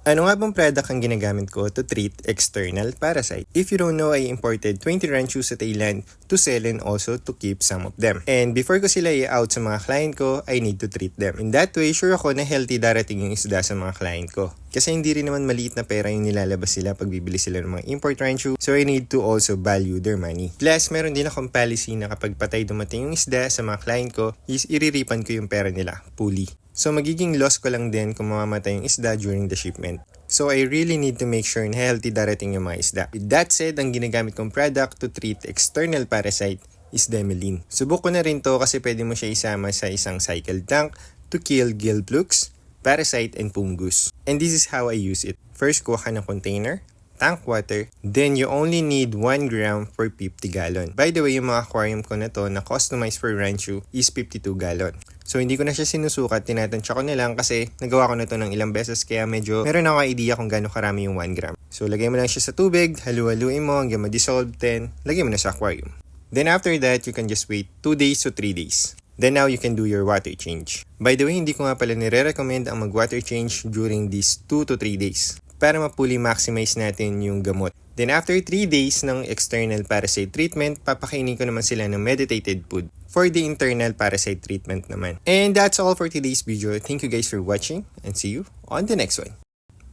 Ano nga bang product ang ginagamit ko to treat external parasite? If you don't know, I imported 20 ranchos sa Thailand to sell and also to keep some of them. And before ko sila i-out sa mga client ko, I need to treat them. In that way, sure ako na healthy darating yung isda sa mga client ko. Kasi hindi rin naman maliit na pera yung nilalabas sila pag bibili sila ng mga import rancho, so I need to also value their money. Plus, meron din akong policy na kapag patay dumating yung isda sa mga client ko, is iriripan ko yung pera nila, fully. So magiging loss ko lang din kung mamamatay yung isda during the shipment. So I really need to make sure na healthy darating yung mga isda. With that said, ang ginagamit kong product to treat external parasite is Demelin. Subok ko na rin to kasi pwede mo siya isama sa isang cycle tank to kill gill flukes, parasite, and fungus. And this is how I use it. First, kuha ka ng container, tank water, then you only need 1 gram per 50 gallon. By the way, yung mga aquarium ko na to na customized for rancho is 52 gallon. So hindi ko na siya sinusukat, tinatansya ko na lang kasi nagawa ko na to ng ilang beses kaya medyo meron ako idea kung gaano karami yung 1 gram. So lagay mo lang siya sa tubig, halu-haluin mo hanggang ma-dissolve, then lagay mo na sa aquarium. Then after that, you can just wait 2 days to 3 days. Then now you can do your water change. By the way, hindi ko nga pala nire-recommend ang mag-water change during these 2 to 3 days para ma-fully maximize natin yung gamot. Then after 3 days ng external parasite treatment, papakainin ko naman sila ng medicated food for the internal parasite treatment naman. And that's all for today's video. Thank you guys for watching and see you on the next one.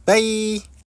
Bye!